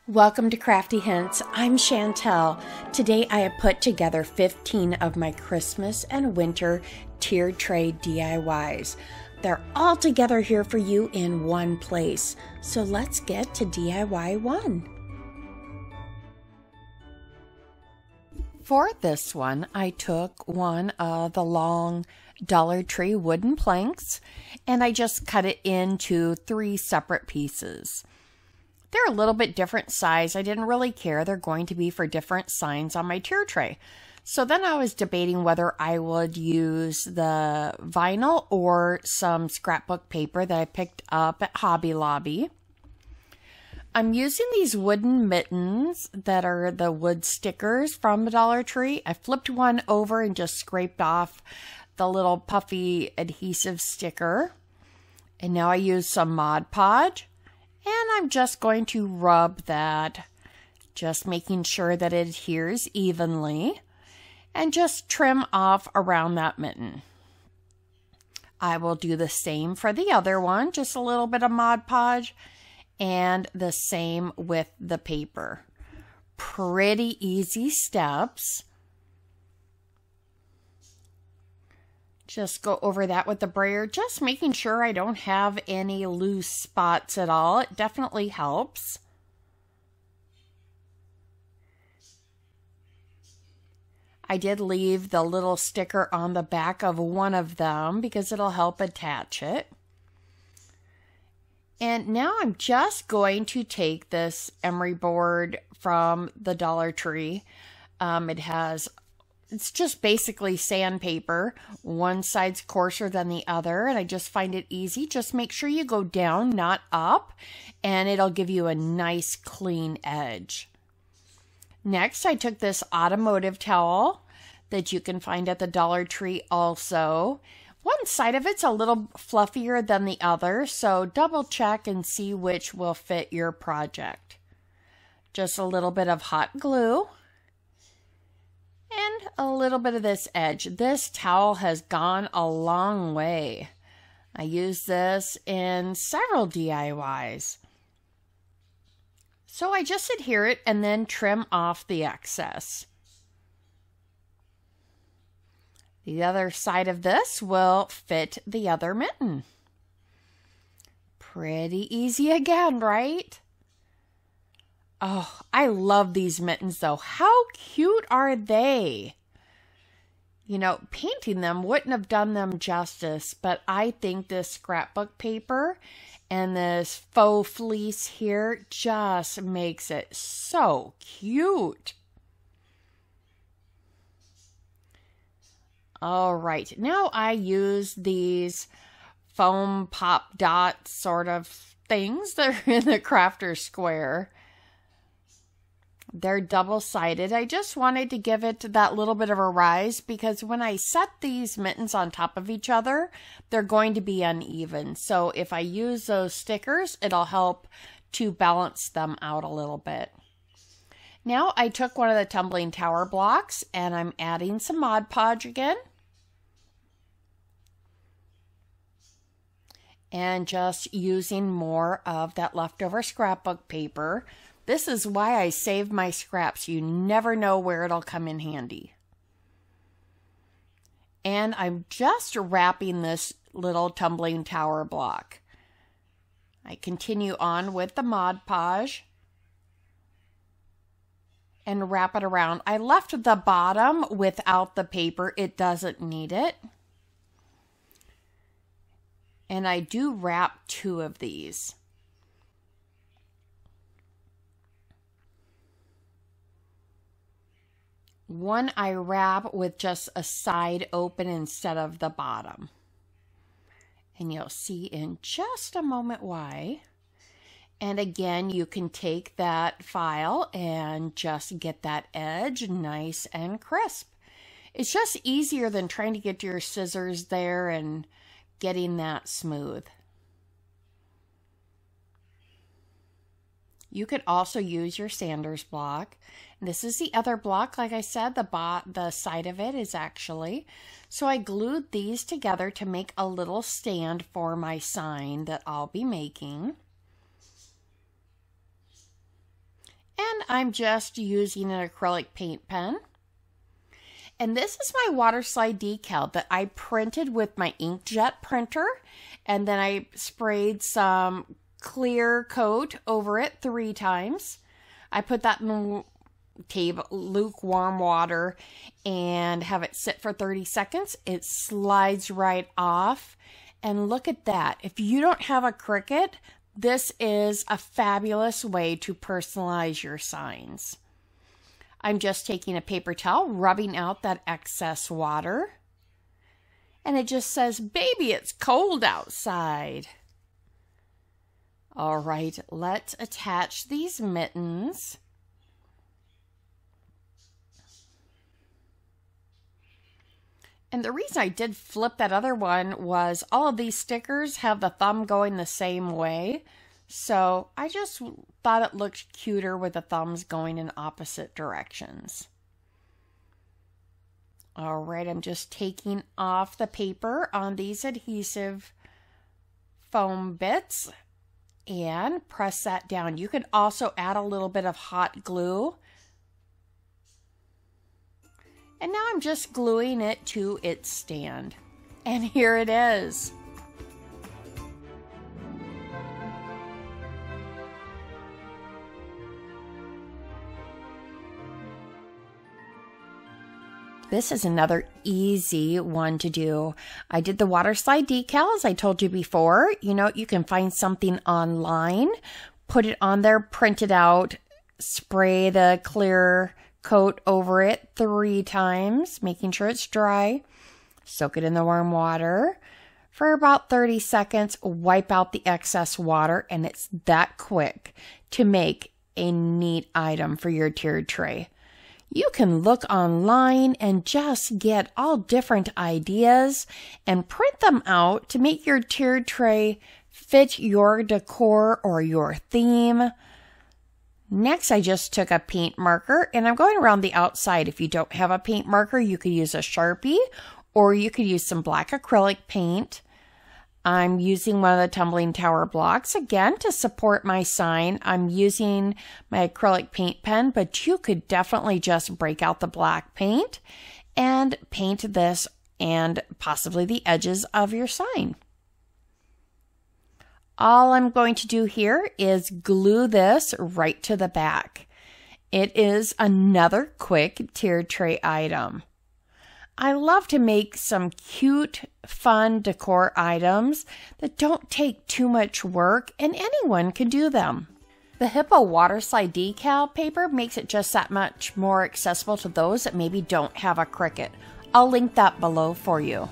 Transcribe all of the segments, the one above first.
Welcome to Crafty Hints. I'm Chantel. Today I have put together 15 of my Christmas and winter tiered tray DIYs. They're all together here for you in one place. So let's get to DIY 1. For this one, I took one of the long Dollar Tree wooden planks and I just cut it into 3 separate pieces. They're a little bit different size. I didn't really care. They're going to be for different signs on my tier tray. So then I was debating whether I would use the vinyl or some scrapbook paper that I picked up at Hobby Lobby. I'm using these wooden mittens that are the wood stickers from the Dollar Tree. I flipped one over and just scraped off the little puffy adhesive sticker. And now I use some Mod Podge. And I'm just going to rub that, just making sure that it adheres evenly, and just trim off around that mitten. I will do the same for the other one, just a little bit of Mod Podge, and the same with the paper. Pretty easy steps. Just go over that with the brayer, just making sure I don't have any loose spots at all. It definitely helps. I did leave the little sticker on the back of one of them because it'll help attach it. And now I'm just going to take this emery board from the Dollar Tree. It's just basically sandpaper. One side's coarser than the other, and I just find it easy. Just make sure you go down, not up, and it'll give you a nice clean edge. Next, I took this automotive towel that you can find at the Dollar Tree also. One side of it's a little fluffier than the other, so double check and see which will fit your project. Just a little bit of hot glue. And a little bit of this edge. This towel has gone a long way. I use this in several DIYs. So I just adhere it and then trim off the excess. The other side of this will fit the other mitten. Pretty easy again, right? Oh, I love these mittens though. How cute are they? You know, painting them wouldn't have done them justice, but I think this scrapbook paper and this faux fleece here just makes it so cute. All right, now I use these foam pop dot sort of things that are in the crafter square. They're double-sided. I just wanted to give it that little bit of a rise because when I set these mittens on top of each other, they're going to be uneven. So if I use those stickers, it'll help to balance them out a little bit. Now I took one of the tumbling tower blocks and I'm adding some Mod Podge again. And just using more of that leftover scrapbook paper. This is why I save my scraps. You never know where it'll come in handy. And I'm just wrapping this little tumbling tower block. I continue on with the Mod Podge and wrap it around. I left the bottom without the paper. It doesn't need it. And I do wrap 2 of these. One I wrap with just a side open instead of the bottom. And you'll see in just a moment why. And again, you can take that file and just get that edge nice and crisp. It's just easier than trying to get your scissors there and getting that smooth. You could also use your sanders block. This is the other block. Like I said, the side of it is actually. So I glued these together to make a little stand for my sign that I'll be making. I'm just using an acrylic paint pen. And this is my water slide decal that I printed with my inkjet printer. And then I sprayed some clear coat over it 3 times. I put that in lukewarm water and have it sit for 30 seconds. It slides right off. And look at that. If you don't have a Cricut, this is a fabulous way to personalize your signs. I'm just taking a paper towel, rubbing out that excess water. And it just says, "Baby, it's cold outside." All right, let's attach these mittens. And the reason I did flip that other one was all of these stickers have the thumb going the same way. So I just thought it looked cuter with the thumbs going in opposite directions. All right, I'm just taking off the paper on these adhesive foam bits and press that down. You could also add a little bit of hot glue. And now I'm just gluing it to its stand. And here it is. This is another easy one to do. I did the water slide decal, as I told you before. You know, you can find something online, put it on there, print it out, spray the clear coat over it 3 times, making sure it's dry. Soak it in the warm water for about 30 seconds, wipe out the excess water, and it's that quick to make a neat item for your tiered tray. You can look online and just get all different ideas and print them out to make your tiered tray fit your decor or your theme. Next, I just took a paint marker and I'm going around the outside. If you don't have a paint marker, you could use a Sharpie or you could use some black acrylic paint. I'm using one of the tumbling tower blocks again to support my sign. I'm using my acrylic paint pen, but you could definitely just break out the black paint and paint this and possibly the edges of your sign. All I'm going to do here is glue this right to the back. It is another quick tiered tray item. I love to make some cute, fun decor items that don't take too much work and anyone can do them. The Hippo water slide decal paper makes it just that much more accessible to those that maybe don't have a Cricut. I'll link that below for you.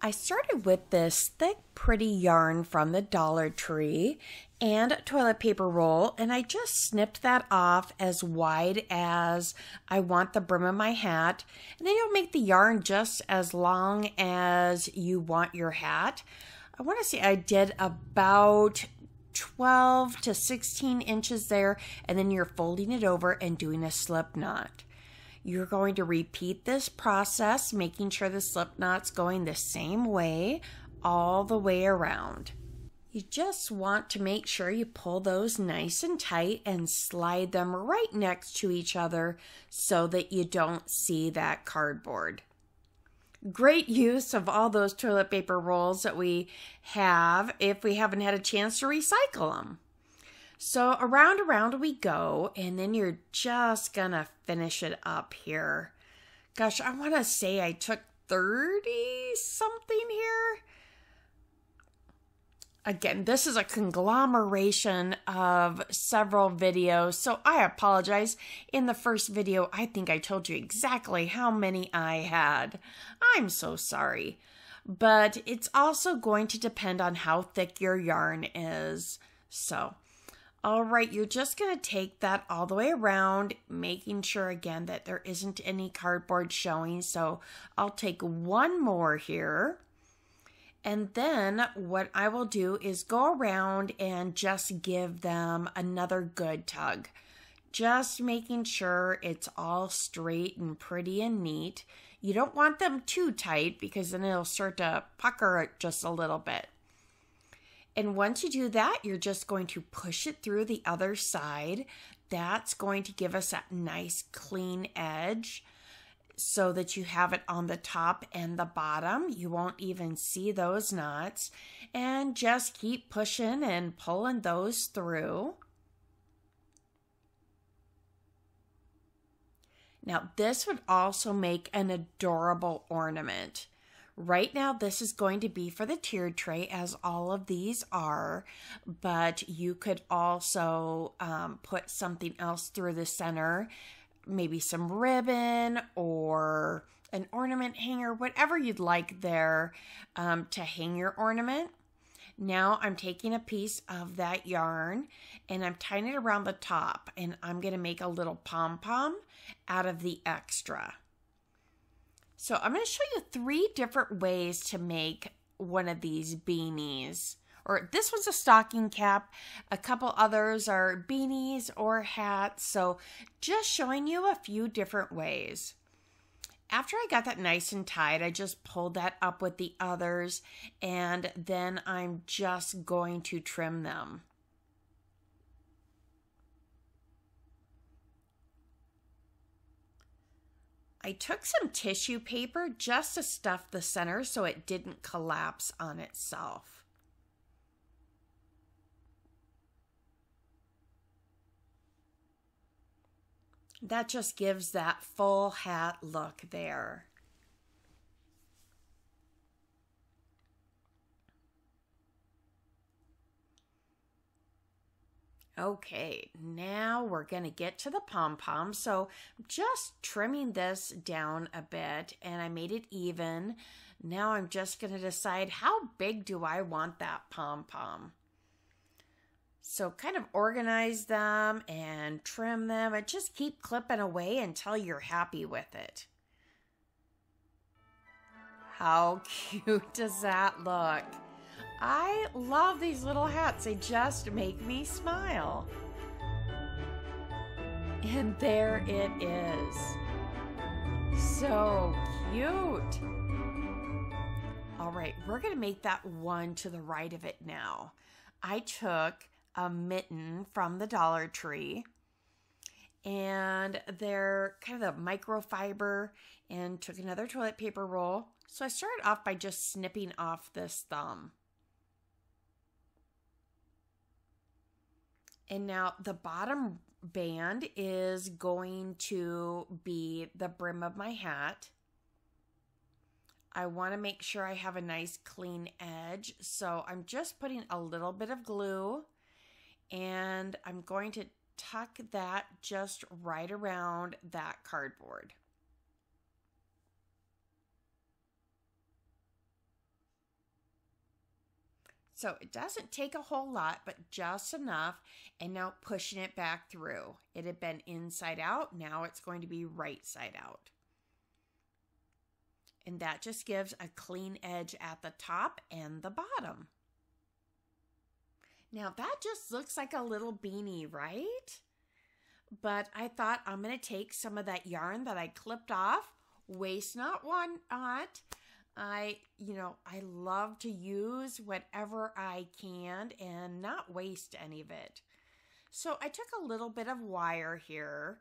I started with this thick, pretty yarn from the Dollar Tree and a toilet paper roll, and I just snipped that off as wide as I want the brim of my hat. And then you'll make the yarn just as long as you want your hat. I want to say I did about 12 to 16 inches there, and then you're folding it over and doing a slip knot. You're going to repeat this process, making sure the slip knot's going the same way all the way around. You just want to make sure you pull those nice and tight and slide them right next to each other so that you don't see that cardboard. Great use of all those toilet paper rolls that we have if we haven't had a chance to recycle them. So around we go, and then you're just gonna finish it up here. Gosh, I want to say I took 30 something here. Again, this is a conglomeration of several videos, so I apologize. In the first video, I think I told you exactly how many I had. I'm so sorry. But it's also going to depend on how thick your yarn is. So, all right, you're just going to take that all the way around, making sure again that there isn't any cardboard showing. So I'll take one more here. And then what I will do is go around and just give them another good tug. just making sure it's all straight and pretty and neat. You don't want them too tight because then it'll start to pucker it just a little bit. And once you do that, you're just going to push it through the other side. That's going to give us that nice clean edge so that you have it on the top and the bottom. You won't even see those knots. And just keep pushing and pulling those through. Now, this would also make an adorable ornament. Right now, this is going to be for the tiered tray, as all of these are, but you could also put something else through the center, maybe some ribbon or an ornament hanger, whatever you'd like there to hang your ornament. Now I'm taking a piece of that yarn and I'm tying it around the top, and I'm going to make a little pom-pom out of the extra. So I'm going to show you 3 different ways to make one of these beanies. Or this one's a stocking cap. A couple others are beanies or hats. So just showing you a few different ways. After I got that nice and tied, I just pulled that up with the others, and then I'm just going to trim them. I took some tissue paper just to stuff the center so it didn't collapse on itself. That just gives that full hat look there. Okay, now we're going to get to the pom-pom. So just trimming this down a bit, and I made it even. Now I'm just going to decide how big do I want that pom-pom. So kind of organize them and trim them and just keep clipping away until you're happy with it. How cute does that look? I love these little hats. They just make me smile. And there it is. So cute. All right, we're going to make that one to the right of it now. I took a mitten from the Dollar Tree, and they're kind of the microfiber, and took another toilet paper roll. So I started off by just snipping off this thumb. And now the bottom band is going to be the brim of my hat. I want to make sure I have a nice clean edge, so I'm just putting a little bit of glue, and I'm going to tuck that just right around that cardboard. So it doesn't take a whole lot, but just enough. And now pushing it back through. It had been inside out. Now it's going to be right side out. And that just gives a clean edge at the top and the bottom. Now that just looks like a little beanie, right? But I thought I'm going to take some of that yarn that I clipped off. Waste not, want not. I love to use whatever I can and not waste any of it. So I took a little bit of wire here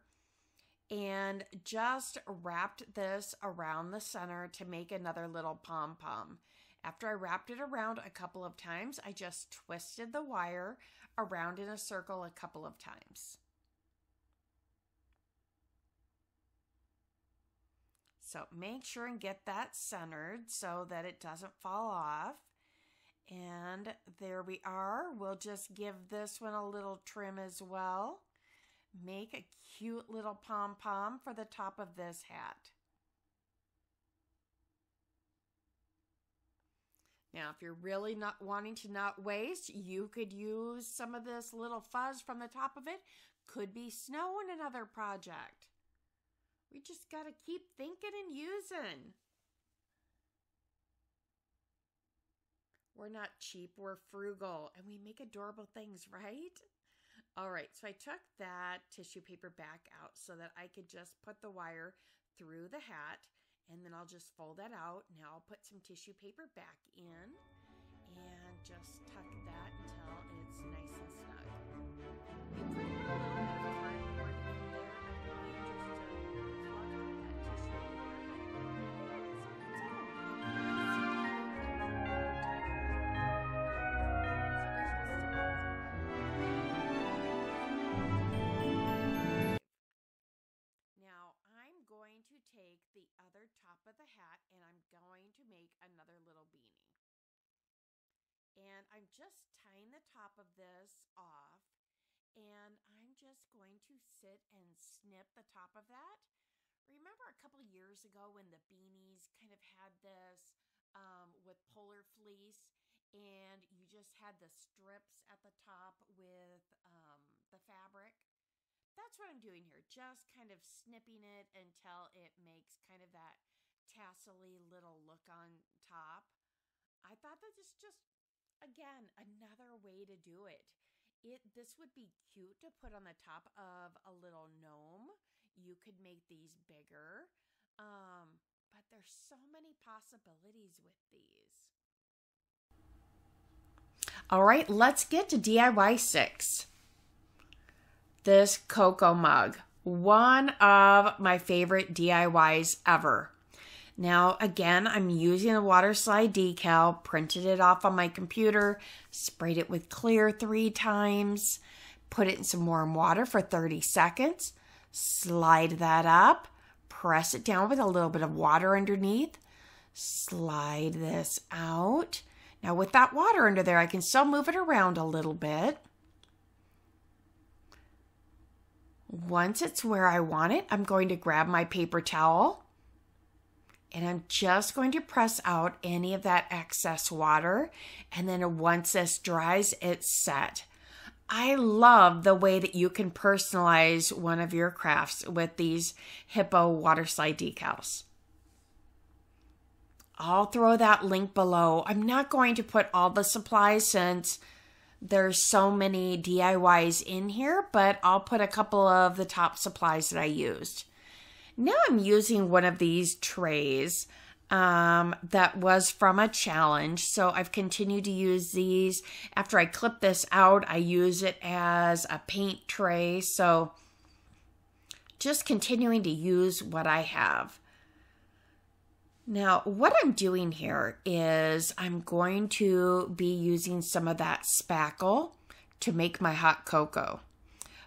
and just wrapped this around the center to make another little pom-pom. After I wrapped it around a couple of times, I just twisted the wire around in a circle a couple of times. So make sure and get that centered so that it doesn't fall off. And there we are. We'll just give this one a little trim as well. Make a cute little pom-pom for the top of this hat. Now, if you're really not wanting to not waste, you could use some of this little fuzz from the top of it. Could be snow in another project. We just got to keep thinking and using. We're not cheap, we're frugal, and we make adorable things, right? All right, so I took that tissue paper back out so that I could just put the wire through the hat, and then I'll just fold that out. Now I'll put some tissue paper back in and just tuck that until it's nice and snug. You could put a little bit of cardboard in there, to take the other top of the hat and I'm going to make another little beanie. And I'm just tying the top of this off, and I'm just going to sit and snip the top of that. Remember a couple years ago when the beanies kind of had this with polar fleece, and you just had the strips at the top with the fabric? That's what I'm doing here, just kind of snipping it until it makes kind of that tassel-y little look on top. I thought that this just, again, another way to do it. This would be cute to put on the top of a little gnome. You could make these bigger, but there's so many possibilities with these. All right, let's get to DIY 6. This cocoa mug, one of my favorite DIYs ever. Now, again, I'm using a water slide decal, printed it off on my computer, sprayed it with clear 3 times, put it in some warm water for 30 seconds, slide that up, press it down with a little bit of water underneath, slide this out. Now, with that water under there, I can still move it around a little bit. Once it's where I want it, I'm going to grab my paper towel and I'm just going to press out any of that excess water. And then once this dries, it's set. I love the way that you can personalize one of your crafts with these Hippo water slide decals. I'll throw that link below. I'm not going to put all the supplies since there's so many DIYs in here, but I'll put a couple of the top supplies that I used. Now I'm using one of these trays that was from a challenge, so I've continued to use these. After I clip this out, I use it as a paint tray, so just continuing to use what I have. Now, what I'm doing here is I'm going to be using some of that spackle to make my hot cocoa.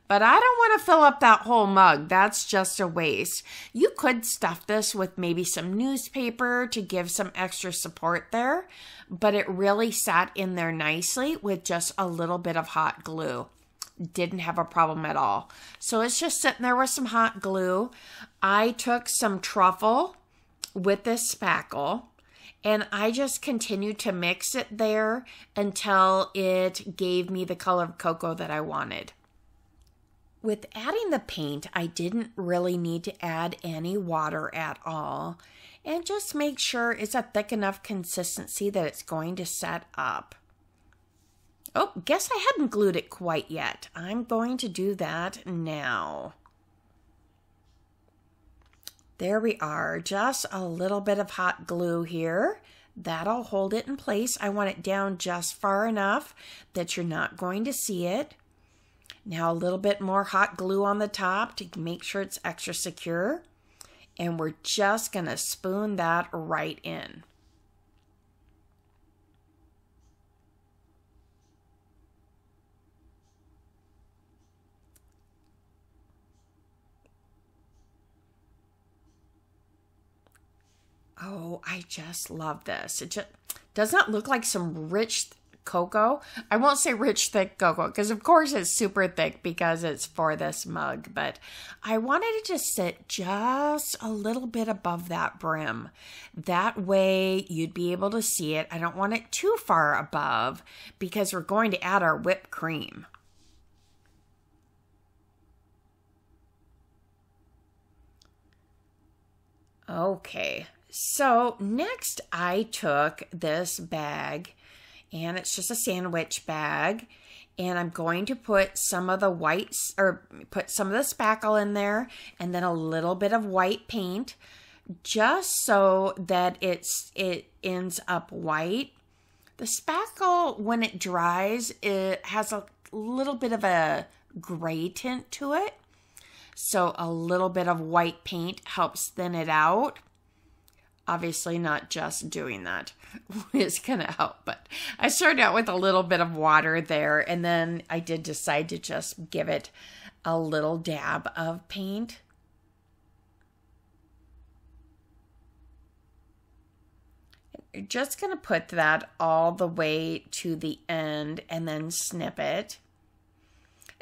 But I don't want to fill up that whole mug. That's just a waste. You could stuff this with maybe some newspaper to give some extra support there, but it really sat in there nicely with just a little bit of hot glue. Didn't have a problem at all. So it's just sitting there with some hot glue. I took some truffle with this spackle, and I just continued to mix it there until it gave me the color of cocoa that I wanted. With adding the paint, I didn't really need to add any water at all, and just make sure it's a thick enough consistency that it's going to set up. Oh, guess I hadn't glued it quite yet. I'm going to do that now. There we are, just a little bit of hot glue here. That'll hold it in place. I want it down just far enough that you're not going to see it. Now a little bit more hot glue on the top to make sure it's extra secure. And we're just gonna spoon that right in. Oh, I just love this. It just does not look like some rich cocoa. I won't say rich, thick cocoa, because of course it's super thick because it's for this mug, but I wanted it to sit just a little bit above that brim. That way you'd be able to see it. I don't want it too far above because we're going to add our whipped cream. Okay. So next I took this bag, and it's just a sandwich bag, And I'm going to put some of the whites, or put some of the spackle in there, and then a little bit of white paint, just so that it ends up white. The spackle, when it dries, it has a little bit of a gray tint to it. So a little bit of white paint helps thin it out. Obviously not just doing that is going to help, but I started out with a little bit of water there, and then I did decide to just give it a little dab of paint. You're just going to put that all the way to the end and then snip it.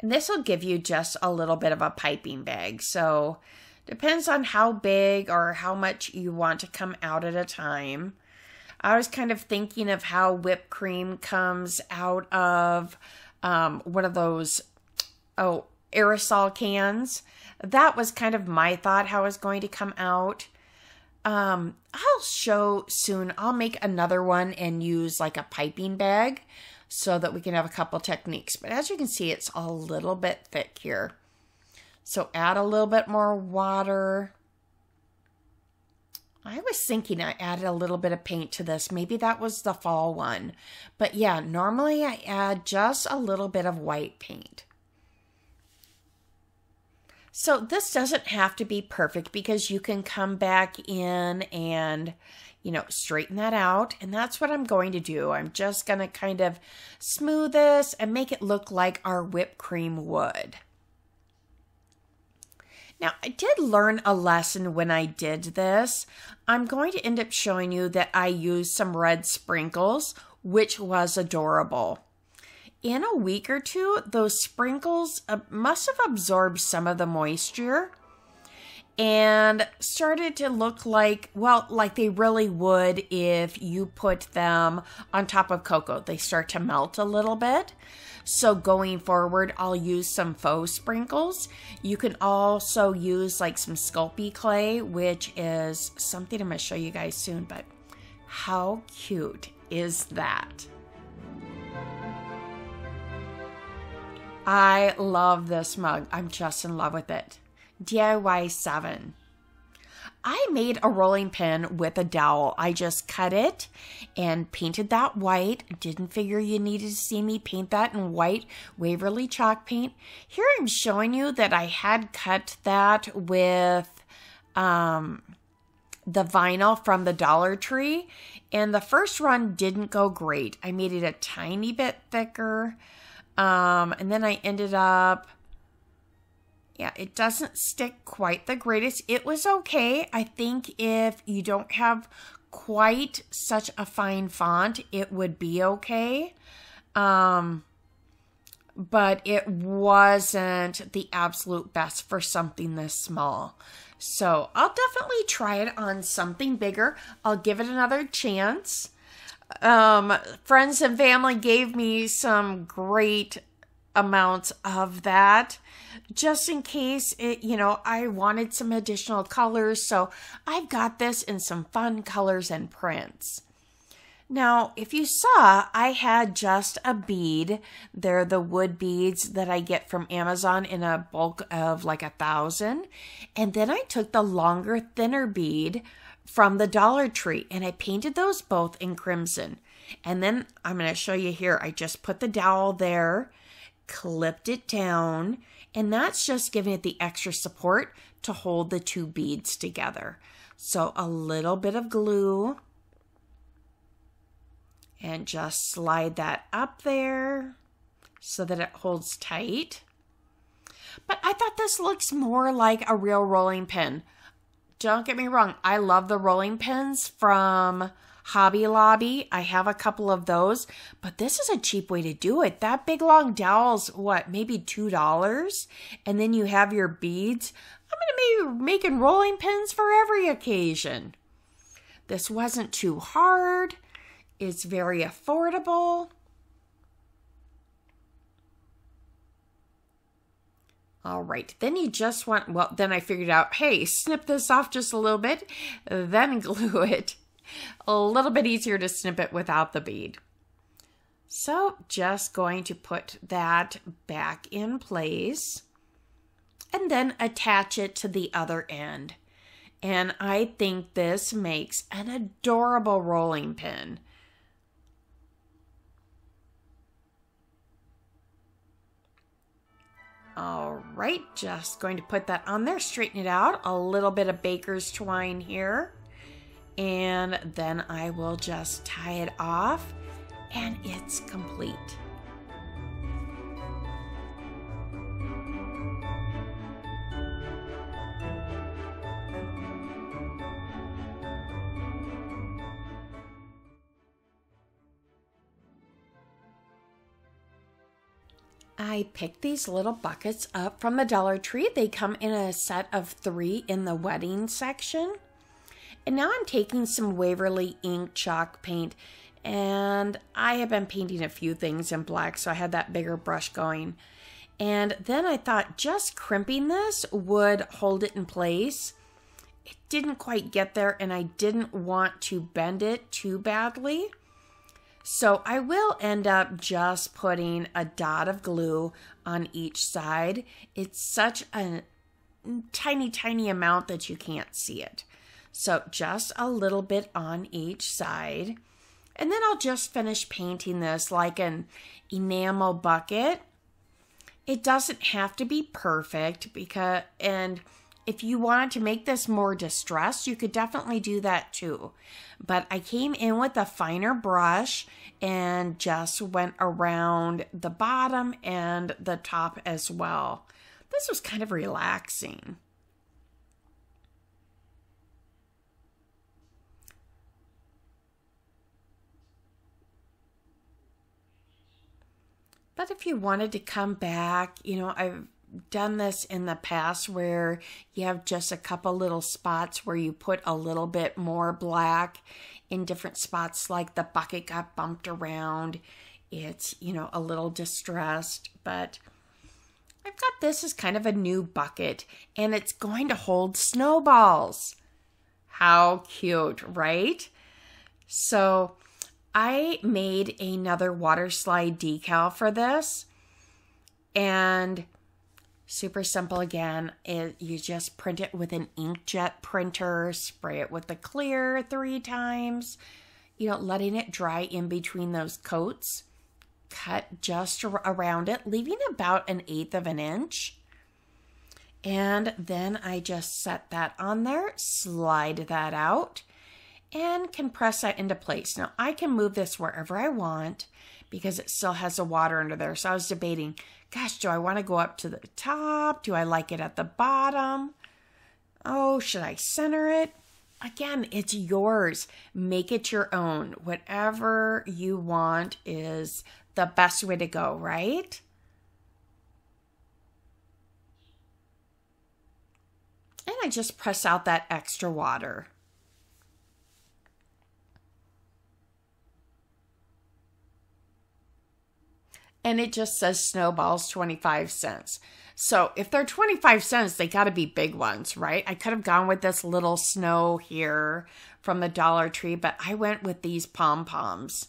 And this will give you just a little bit of a piping bag. So depends on how big or how much you want to come out at a time. I was kind of thinking of how whipped cream comes out of one of those, aerosol cans. That was kind of my thought, how it was going to come out. I'll show soon. I'll make another one and use like a piping bag so that we can have a couple techniques. But as you can see, it's a little bit thick here. So add a little bit more water. I was thinking I added a little bit of paint to this. Maybe that was the fall one. But yeah, normally I add just a little bit of white paint. So this doesn't have to be perfect because you can come back in and, straighten that out. And that's what I'm going to do. I'm just going to kind of smooth this and make it look like our whipped cream would. Now, I did learn a lesson when I did this. I'm going to end up showing you that I used some red sprinkles, which was adorable. In a week or two, those sprinkles must have absorbed some of the moisture and started to look like, well, like they really would if you put them on top of cocoa. They start to melt a little bit. So going forward, I'll use some faux sprinkles. You can also use like some Sculpey clay, which is something I'm going to show you guys soon, but how cute is that? I love this mug. I'm just in love with it. DIY 7. I made a rolling pin with a dowel. I just cut it and painted that white. Didn't figure you needed to see me paint that in white Waverly chalk paint. Here I'm showing you that I had cut that with the vinyl from the Dollar Tree. And the first run didn't go great. I made it a tiny bit thicker. And then I ended up, yeah, it doesn't stick quite the greatest. It was okay. I think if you don't have quite such a fine font, it would be okay. But it wasn't the absolute best for something this small. So I'll definitely try it on something bigger. I'll give it another chance. Friends and family gave me some great amounts of that just in case I wanted some additional colors. So I've got this in some fun colors and prints. Now, if you saw, I had just a bead. They're the wood beads that I get from Amazon in a bulk of like 1,000. And then I took the longer, thinner bead from the Dollar Tree and I painted those both in crimson. And then I'm going to show you here. I just put the dowel there, clipped it down, and that's just giving it the extra support to hold the two beads together. So a little bit of glue and just slide that up there so that it holds tight. But I thought this looks more like a real rolling pin. Don't get me wrong, I love the rolling pins from Hobby Lobby. I have a couple of those, but this is a cheap way to do it. That big long dowel's what, maybe $2? And then you have your beads. I'm going to be making rolling pins for every occasion. This wasn't too hard. It's very affordable. All right, then you just want, well, then I figured out, hey, snip this off just a little bit, then glue it. A little bit easier to snip it without the bead. So just going to put that back in place and then attach it to the other end. And I think this makes an adorable rolling pin. All right, just going to put that on there, straighten it out, a little bit of baker's twine here, and then I will just tie it off, and it's complete. I picked these little buckets up from the Dollar Tree. They come in a set of 3 in the wedding section. And now I'm taking some Waverly ink chalk paint, and I have been painting a few things in black, so I had that bigger brush going. And then I thought just crimping this would hold it in place. It didn't quite get there, and I didn't want to bend it too badly. So I will end up just putting a dot of glue on each side. It's such a tiny, tiny amount that you can't see it. So just a little bit on each side. And then I'll just finish painting this like an enamel bucket. It doesn't have to be perfect and if you wanted to make this more distressed, you could definitely do that too. But I came in with a finer brush and just went around the bottom and the top as well. This was kind of relaxing. But if you wanted to come back, I've done this in the past where you have just a couple little spots where you put a little bit more black in different spots, like the bucket got bumped around. It's, a little distressed, but I've got this as kind of a new bucket, and it's going to hold snowballs. How cute, right? So I made another water slide decal for this, and super simple again. You just print it with an inkjet printer, spray it with the clear 3 times, letting it dry in between those coats. Cut just around it, leaving about 1/8 of an inch. And then I just set that on there, slide that out, and can press that into place. Now I can move this wherever I want because it still has the water under there. So I was debating, gosh, do I want to go up to the top? Do I like it at the bottom? Oh, should I center it? Again, it's yours. Make it your own. Whatever you want is the best way to go, right? And I just press out that extra water. And it just says Snowballs 25 cents. So if they're 25 cents, they got to be big ones, right? I could have gone with this little snow here from the Dollar Tree, but I went with these pom-poms.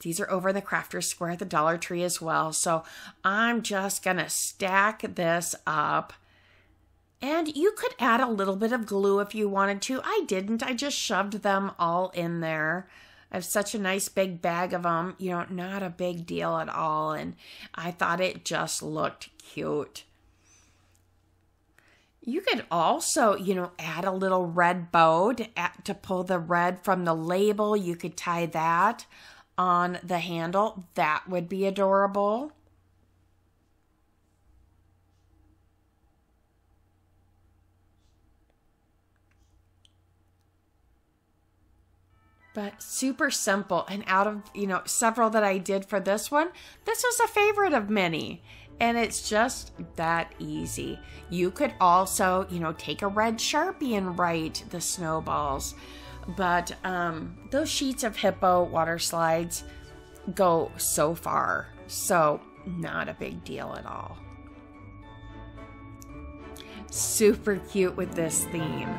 These are over the Crafter's Square at the Dollar Tree as well. So I'm just going to stack this up. And you could add a little bit of glue if you wanted to. I didn't. I just shoved them all in there. I have such a nice big bag of them, not a big deal at all. And I thought it just looked cute. You could also, add a little red bow to pull the red from the label. You could tie that on the handle. That would be adorable. But super simple, and out of, several that I did for this one, this was a favorite of many, and it's just that easy. You could also, take a red Sharpie and write the snowballs, but those sheets of hippo water slides go so far, so not a big deal at all. Super cute with this theme.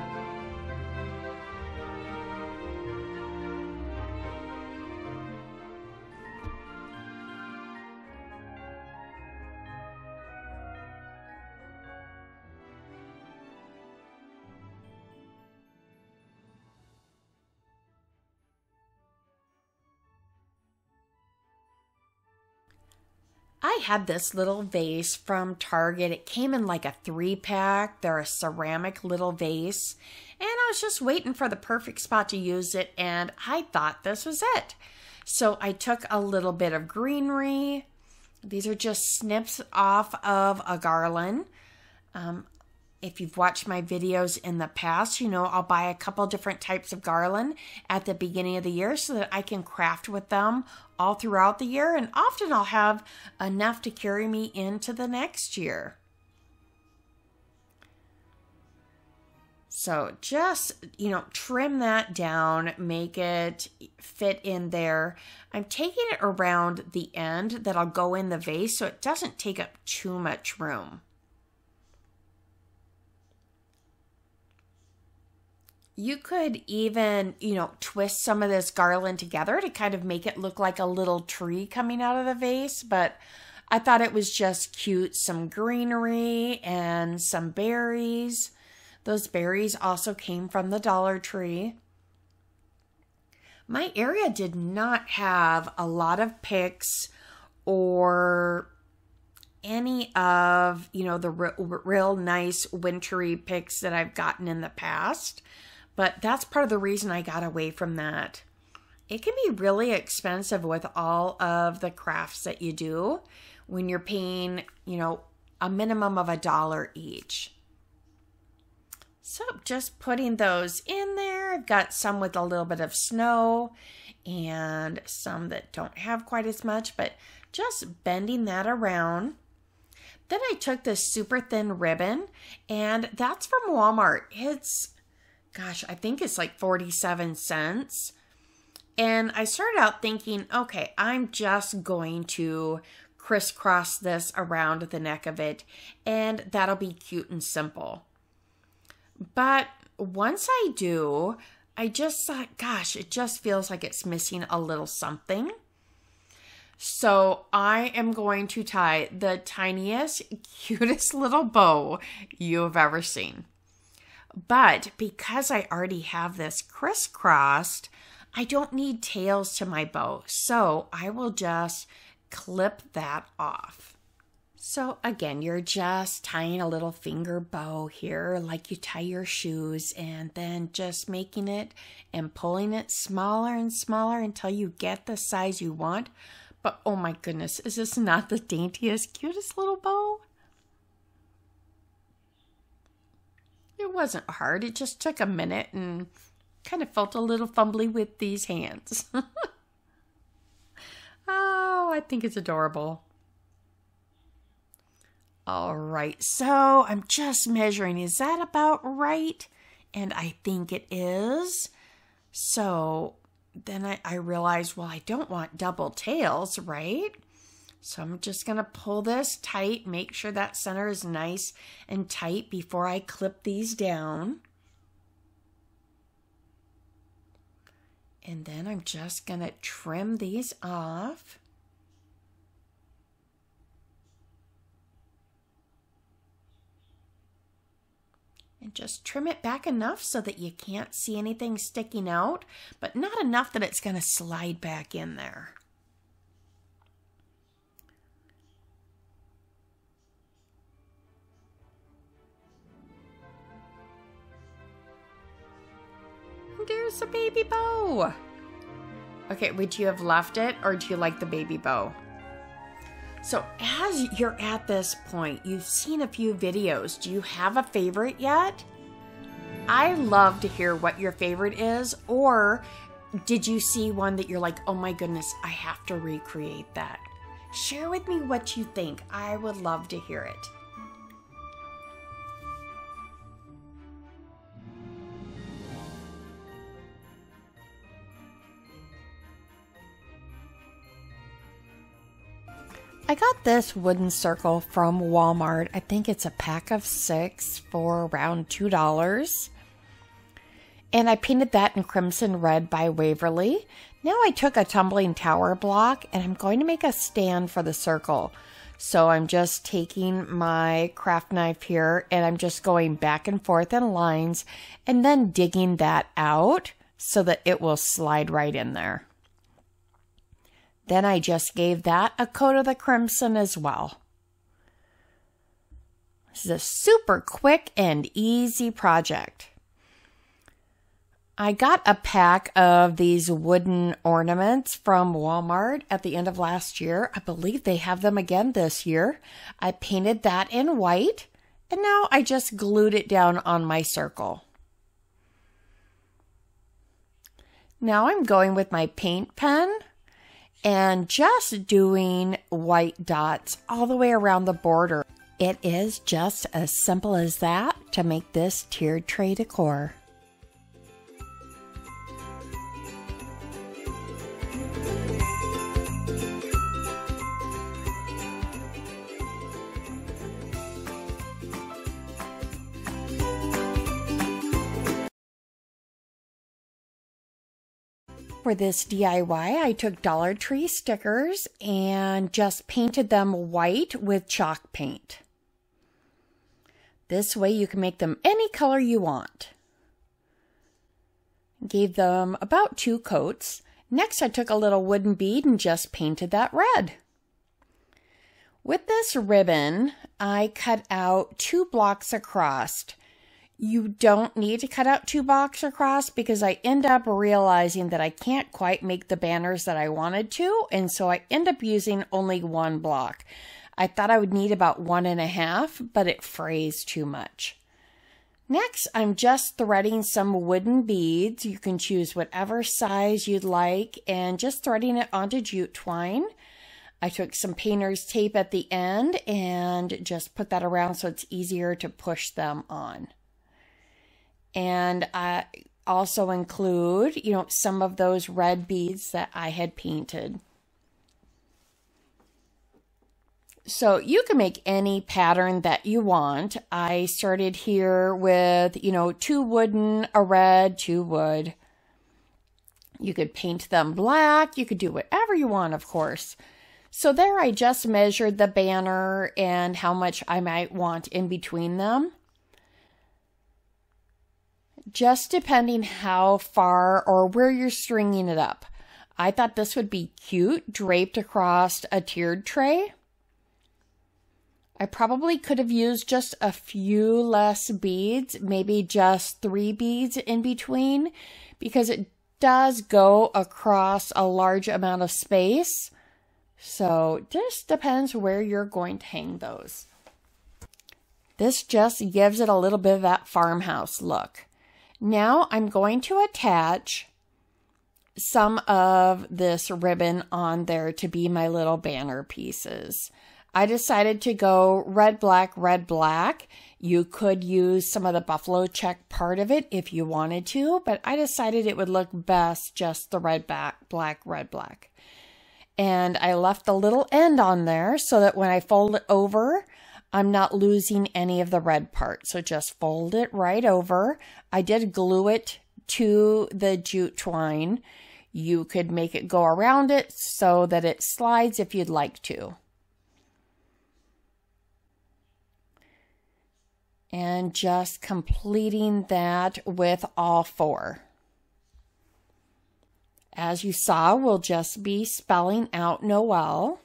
I had this little vase from Target. It came in like a 3-pack. They're a ceramic little vase. And I was just waiting for the perfect spot to use it, and I thought this was it. So I took a little bit of greenery. These are just snips off of a garland. If you've watched my videos in the past, you know I'll buy a couple different types of garland at the beginning of the year so that I can craft with them all throughout the year. And often I'll have enough to carry me into the next year. So just, trim that down, make it fit in there. I'm taking it around the end that'll go in the vase so it doesn't take up too much room. You could even, twist some of this garland together to kind of make it look like a little tree coming out of the vase, but I thought it was just cute. Some greenery and some berries. Those berries also came from the Dollar Tree. My area did not have a lot of picks or any of, the real nice wintry picks that I've gotten in the past. But that's part of the reason I got away from that. It can be really expensive with all of the crafts that you do when you're paying, a minimum of $1 each. So just putting those in there. I've got some with a little bit of snow and some that don't have quite as much, but just bending that around. Then I took this super thin ribbon, and that's from Walmart. I think it's like 47 cents. And I started out thinking, okay, I'm just going to crisscross this around the neck of it, and that'll be cute and simple. But once I do, I just thought, gosh, it just feels like it's missing a little something. So I am going to tie the tiniest, cutest little bow you have ever seen. But because I already have this crisscrossed, I don't need tails to my bow. So I will just clip that off. So again, you're just tying a little finger bow here like you tie your shoes, and then just making it and pulling it smaller and smaller until you get the size you want. But oh my goodness, is this not the daintiest, cutest little bow? It wasn't hard. It just took a minute and kind of felt a little fumbly with these hands. Oh, I think it's adorable. All right, so I'm just measuring. Is that about right? And I think it is. So then I realized, well, I don't want double tails, right? So I'm just going to pull this tight, make sure that center is nice and tight before I clip these down. And then I'm just going to trim these off. And just trim it back enough so that you can't see anything sticking out, but not enough that it's going to slide back in there. There's the baby bow. Okay, would you have left it, or do you like the baby bow? So as you're at this point, you've seen a few videos. Do you have a favorite yet? I love to hear what your favorite is, or did you see one that you're like, oh my goodness, I have to recreate that? Share with me what you think. I would love to hear it. I got this wooden circle from Walmart. I think it's a pack of 6 for around $2. And I painted that in Crimson Red by Waverly. Now I took a tumbling tower block and I'm going to make a stand for the circle. So I'm just taking my craft knife here and I'm just going back and forth in lines and then digging that out so that it will slide right in there. Then I just gave that a coat of the crimson as well. This is a super quick and easy project. I got a pack of these wooden ornaments from Walmart at the end of last year. I believe they have them again this year. I painted that in white, and now I just glued it down on my circle. Now I'm going with my paint pen and just doing white dots all the way around the border. It is just as simple as that to make this tiered tray decor. For this DIY, I took Dollar Tree stickers and just painted them white with chalk paint. This way you can make them any color you want. Gave them about 2 coats. Next, I took a little wooden bead and just painted that red. With this ribbon, I cut out 2 blocks across. You don't need to cut out 2 blocks across because I end up realizing that I can't quite make the banners that I wanted to, and so I end up using only 1 block. I thought I would need about 1.5, but it frays too much. Next, I'm just threading some wooden beads. You can choose whatever size you'd like and just threading it onto jute twine. I took some painter's tape at the end and just put that around so it's easier to push them on. And I also include, some of those red beads that I had painted. So you can make any pattern that you want. I started here with, 2 wooden, a red, 2 wood. You could paint them black. You could do whatever you want, of course. So there I just measured the banner and how much I might want in between them. Just depending how far or where you're stringing it up. I thought this would be cute, draped across a tiered tray. I probably could have used just a few less beads, maybe just 3 beads in between, because it does go across a large amount of space. So it just depends where you're going to hang those. This just gives it a little bit of that farmhouse look. Now I'm going to attach some of this ribbon on there to be my little banner pieces. I decided to go red, black, red, black. You could use some of the buffalo check part of it if you wanted to, but I decided it would look best just the red, black, red, black. And I left the little end on there so that when I fold it over, I'm not losing any of the red part. So just fold it right over. I did glue it to the jute twine. You could make it go around it so that it slides if you'd like to. And just completing that with all 4. As you saw, we'll just be spelling out Noel.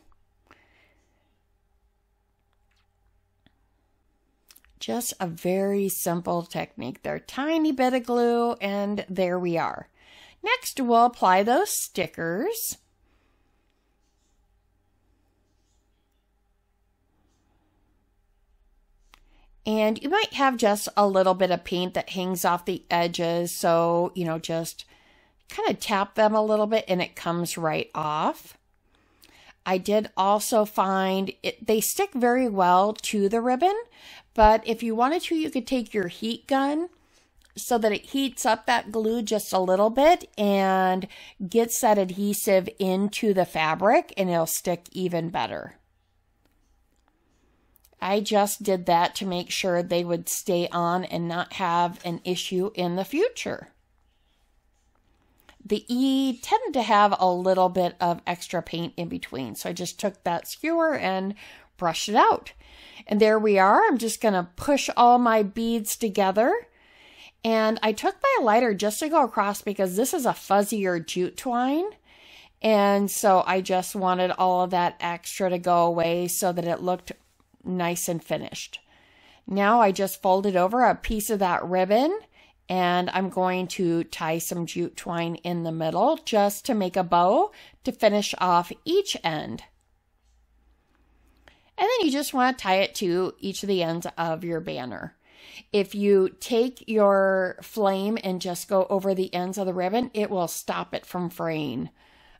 Just a very simple technique there. Tiny bit of glue, and there we are. Next, we'll apply those stickers. And you might have just a little bit of paint that hangs off the edges. So, just kind of tap them a little bit and it comes right off. I did also find they stick very well to the ribbon, but if you wanted to, you could take your heat gun so that it heats up that glue just a little bit and gets that adhesive into the fabric, and it'll stick even better. I just did that to make sure they would stay on and not have an issue in the future. The E tended to have a little bit of extra paint in between, so I just took that skewer and brushed it out. And there we are. I'm just going to push all my beads together. And I took my lighter just to go across because this is a fuzzier jute twine. And so I just wanted all of that extra to go away so that it looked nice and finished. Now I just folded over a piece of that ribbon, and I'm going to tie some jute twine in the middle just to make a bow to finish off each end. And then you just want to tie it to each of the ends of your banner. If you take your flame and just go over the ends of the ribbon, it will stop it from fraying.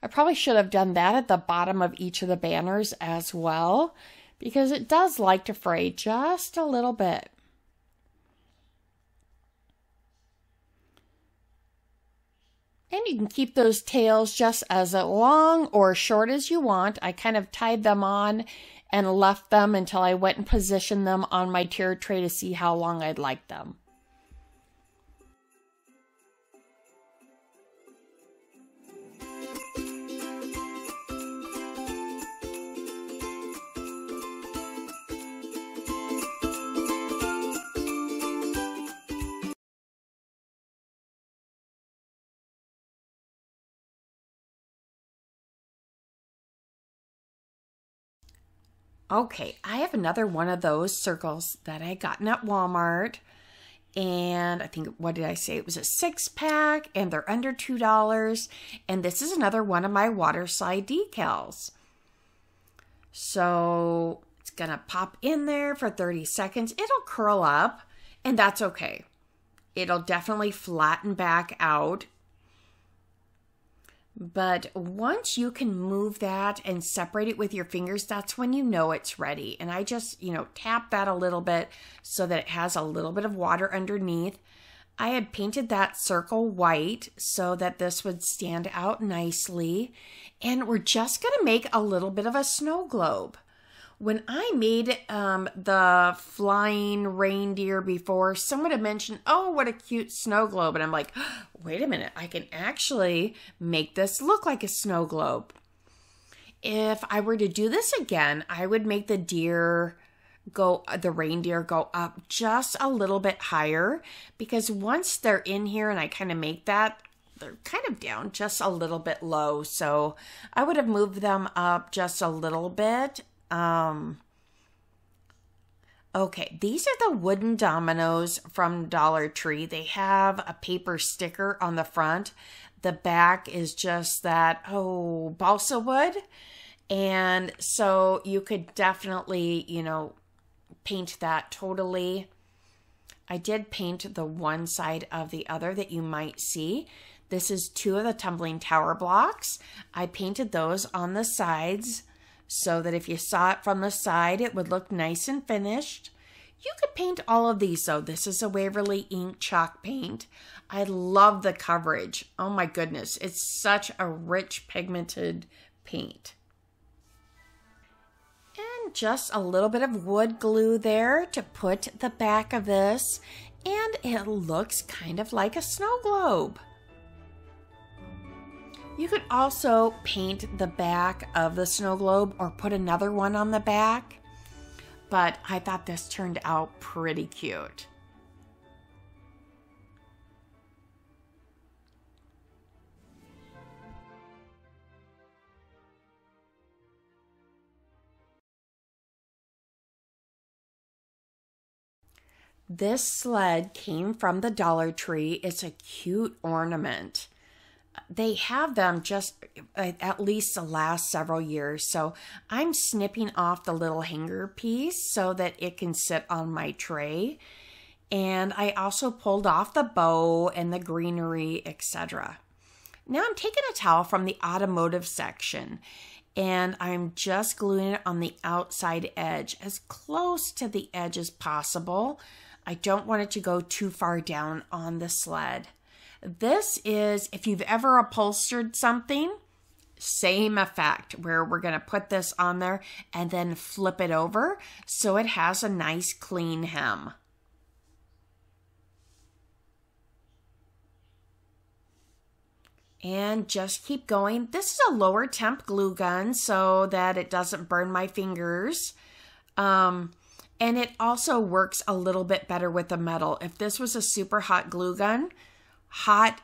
I probably should have done that at the bottom of each of the banners as well, because it does like to fray just a little bit. And you can keep those tails just as long or short as you want. I kind of tied them on and left them until I went and positioned them on my tier tray to see how long I'd like them. Okay, I have another one of those circles that I gotten at Walmart. And I think, what did I say? It was a 6-pack and they're under $2. And this is another one of my water slide decals. So it's going to pop in there for 30 seconds. It'll curl up and that's okay. It'll definitely flatten back out. But once you can move that and separate it with your fingers, that's when you know it's ready. And I just, tap that a little bit so that it has a little bit of water underneath. I had painted that circle white so that this would stand out nicely. And we're just going to make a little bit of a snow globe. When I made the flying reindeer before, someone had mentioned, oh, what a cute snow globe. And I'm like, oh, wait a minute, I can actually make this look like a snow globe. If I were to do this again, I would make the reindeer go up just a little bit higher, because once they're in here and I kind of make that, they're kind of down just a little bit low. So I would have moved them up just a little bit. Okay, these are the wooden dominoes from Dollar Tree. They have a paper sticker on the front. The back is just that, balsa wood. And so you could definitely, paint that totally. I did paint the one side of the other that you might see. This is 2 of the tumbling tower blocks. I painted those on the sides so that if you saw it from the side, it would look nice and finished. You could paint all of these though. This is a Waverly ink chalk paint. I love the coverage. Oh my goodness, it's such a rich pigmented paint. And just a little bit of wood glue there to put the back of this, and it looks kind of like a snow globe. You could also paint the back of the snow globe or put another one on the back, but I thought this turned out pretty cute. This sled came from the Dollar Tree. It's a cute ornament. They have them just at least the last several years. So I'm snipping off the little hanger piece so that it can sit on my tray. And I also pulled off the bow and the greenery, etc. Now I'm taking a towel from the automotive section and I'm just gluing it on the outside edge, as close to the edge as possible. I don't want it to go too far down on the sled. This is, if you've ever upholstered something, same effect, where we're going to put this on there and then flip it over so it has a nice clean hem. And just keep going. This is a lower temp glue gun so that it doesn't burn my fingers. And it also works a little bit better with the metal. If this was a super hot glue gun, hot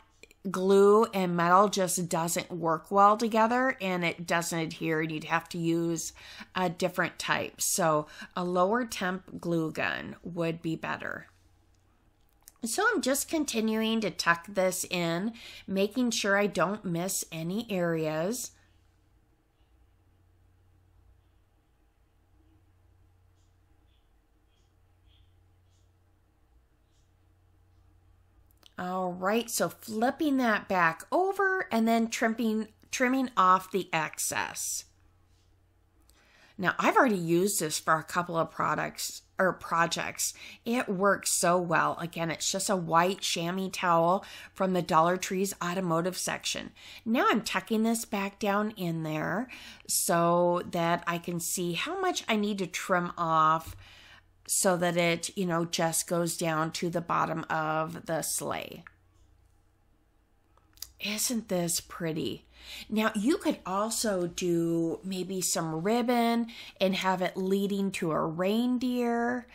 glue and metal just doesn't work well together and it doesn't adhere, and you'd have to use a different type. So a lower temp glue gun would be better. So I'm just continuing to tuck this in, making sure I don't miss any areas. All right, so flipping that back over and then trimming off the excess. Now, I've already used this for a couple of projects. It works so well. Again, it's just a white chamois towel from the Dollar Tree's automotive section. Now I'm tucking this back down in there so that I can see how much I need to trim off so that it, just goes down to the bottom of the sleigh. Isn't this pretty? Now, you could also do maybe some ribbon and have it leading to a reindeer.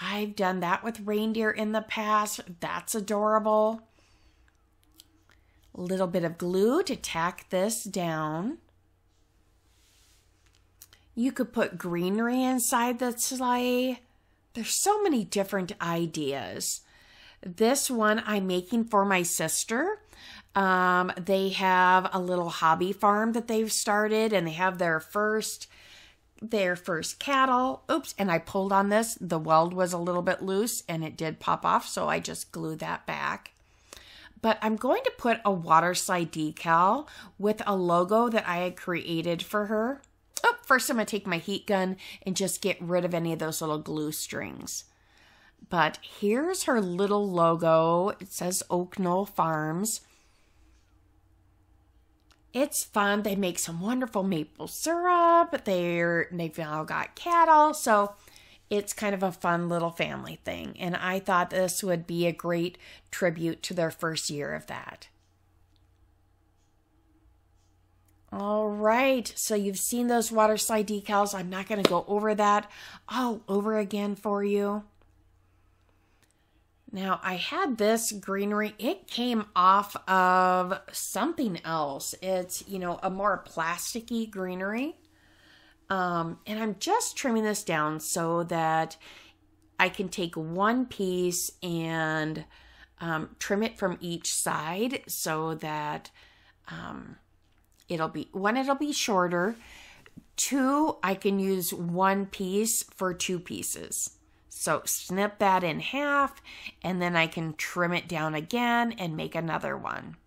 I've done that with reindeer in the past. That's adorable. A little bit of glue to tack this down. You could put greenery inside the sleigh. There's so many different ideas. This one I'm making for my sister. They have a little hobby farm that they've started, and they have their first cattle. Oops, and I pulled on this. The weld was a little bit loose and it did pop off, so I just glued that back. But I'm going to put a water slide decal with a logo that I had created for her. Oh, first I'm going to take my heat gun and just get rid of any of those little glue strings. But here's her little logo. It says Oak Knoll Farms. It's fun. They make some wonderful maple syrup. They've now got cattle. So it's kind of a fun little family thing. And I thought this would be a great tribute to their first year of that. All right. So you've seen those water slide decals. I'm not going to go over that all over again for you. Now, I had this greenery. It came off of something else. It's, a more plasticky greenery. And I'm just trimming this down so that I can take one piece and trim it from each side so that it'll be shorter. Two, I can use one piece for two pieces. So snip that in half, and then I can trim it down again and make another one.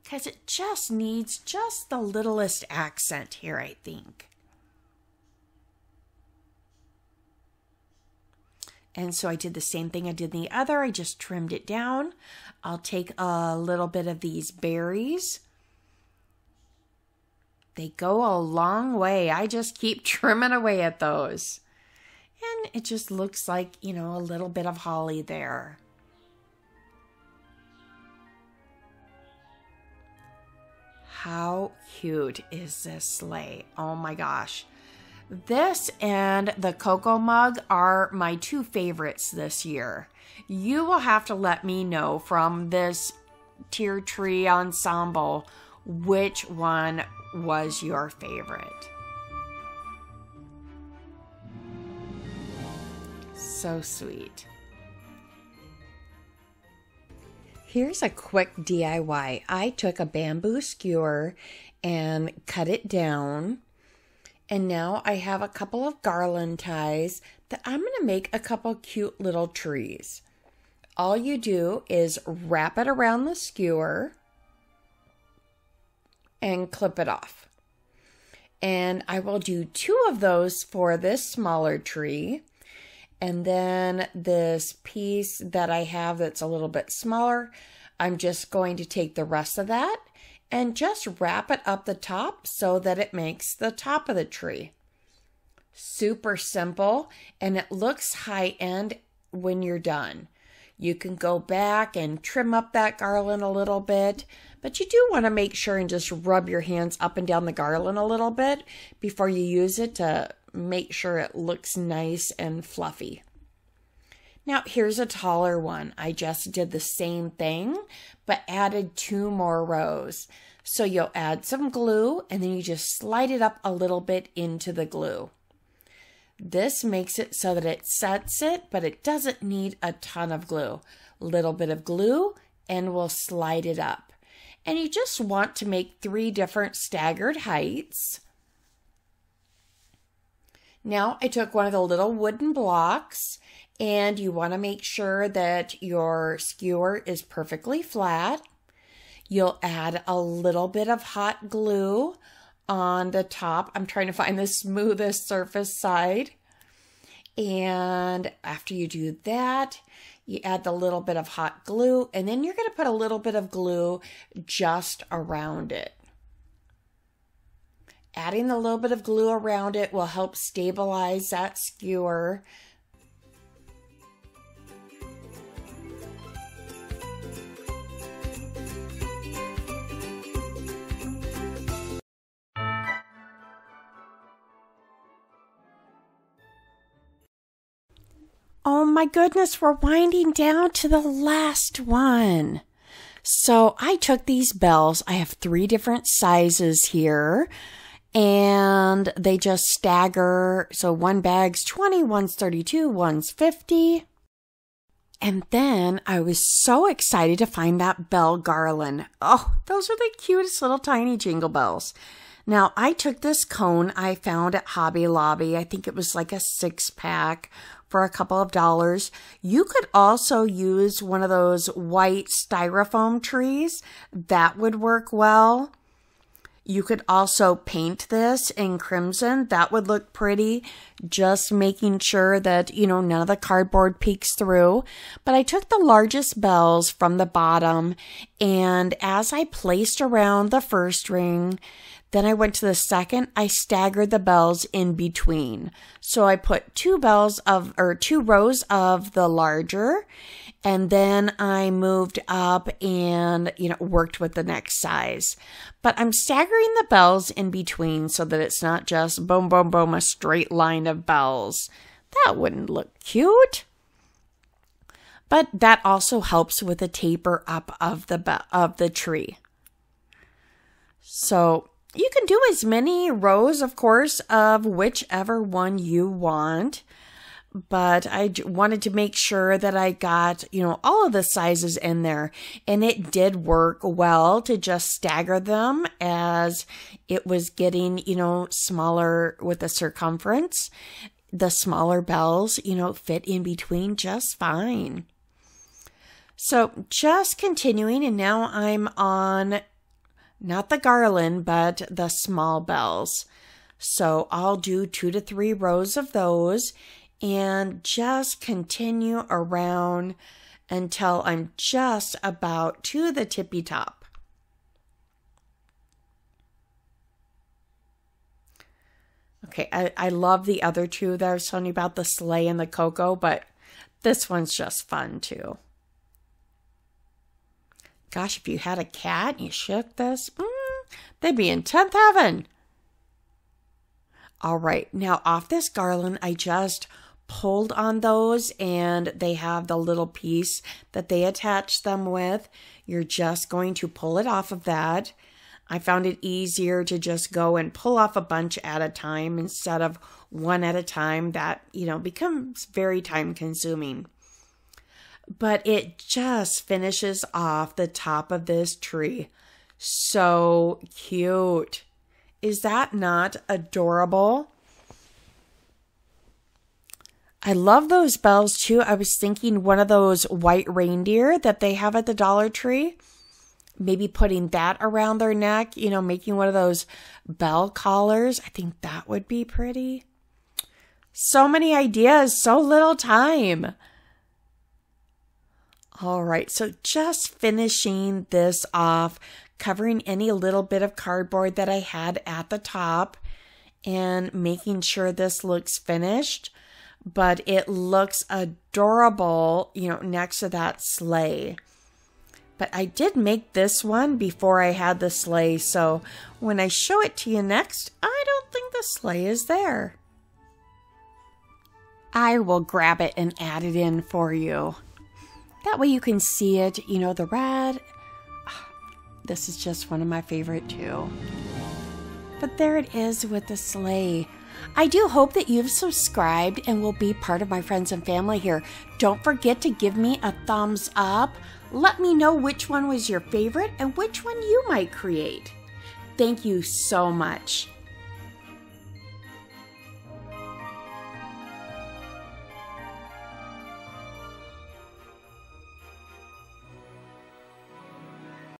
Because it just needs just the littlest accent here, I think. And so I did the same thing I did in the other. I just trimmed it down. I'll take a little bit of these berries. They go a long way. I just keep trimming away at those. And it just looks like, a little bit of holly there. How cute is this sleigh? Oh my gosh. This and the cocoa mug are my two favorites this year. You will have to let me know from this tier tree ensemble which one was your favorite. So sweet. Here's a quick DIY. I took a bamboo skewer and cut it down. And now I have a couple of garland ties that I'm going to make a couple cute little trees. All you do is wrap it around the skewer and clip it off. And I will do 2 of those for this smaller tree. And then this piece that I have that's a little bit smaller, I'm just going to take the rest of that and just wrap it up the top so that it makes the top of the tree. Super simple, and it looks high-end when you're done. You can go back and trim up that garland a little bit, but you do want to make sure and just rub your hands up and down the garland a little bit before you use it to make sure it looks nice and fluffy. Now here's a taller one. I just did the same thing, but added 2 more rows. So you'll add some glue and then you just slide it up a little bit into the glue. This makes it so that it sets it, but it doesn't need a ton of glue. Little bit of glue and we'll slide it up. And you just want to make 3 different staggered heights. Now I took one of the little wooden blocks, and you want to make sure that your skewer is perfectly flat. You'll add a little bit of hot glue on the top. I'm trying to find the smoothest surface side. And after you do that, you add the little bit of hot glue, and then you're going to put a little bit of glue just around it. Adding a little bit of glue around it will help stabilize that skewer. Oh my goodness, we're winding down to the last one. So I took these bells. I have 3 different sizes here, and they just stagger. So one bag's 20, one's 32, one's 50. And then I was so excited to find that bell garland. Oh, those are the cutest little tiny jingle bells. Now, I took this cone I found at Hobby Lobby. I think it was like a 6-pack for a couple of dollars. You could also use one of those white styrofoam trees. That would work well. You could also paint this in crimson. That would look pretty. Just making sure that, you know, none of the cardboard peeks through. But I took the largest bells from the bottom, and as I placed around the first ring, then I went to the second, I staggered the bells in between. So I put 2 rows of the larger, and then I moved up and, you know, worked with the next size. But I'm staggering the bells in between so that it's not just boom, boom, boom, a straight line of bells. That wouldn't look cute. But that also helps with the taper up of the tree. So you can do as many rows, of course, of whichever one you want. But I wanted to make sure that I got, you know, all of the sizes in there. And it did work well to just stagger them as it was getting, you know, smaller with the circumference. The smaller bells, you know, fit in between just fine. So just continuing, and now I'm on not the garland, but the small bells. So I'll do 2 to 3 rows of those and just continue around until I'm just about to the tippy top. Okay, I love the other 2 that I was telling you about, the sleigh and the cocoa, but this one's just fun too. Gosh, if you had a cat and you shook this, they'd be in 10th heaven. All right, now off this garland, I just pulled on those, and they have the little piece that they attach them with. You're just going to pull it off of that. I found it easier to just go and pull off a bunch at a time instead of one at a time. That, you know, becomes very time consuming. But it just finishes off the top of this tree. So cute. Is that not adorable? I love those bells too. I was thinking one of those white reindeer that they have at the Dollar Tree. Maybe putting that around their neck, you know, making one of those bell collars. I think that would be pretty. So many ideas, so little time. All right, so just finishing this off, covering any little bit of cardboard that I had at the top and making sure this looks finished, but it looks adorable, you know, next to that sleigh. But I did make this one before I had the sleigh, so when I show it to you next, I don't think the sleigh is there. I will grab it and add it in for you. That way you can see it, you know, the red. This is just one of my favorite too. But there it is with the sleigh. I do hope that you've subscribed and will be part of my friends and family here. Don't forget to give me a thumbs up. Let me know which one was your favorite and which one you might create. Thank you so much.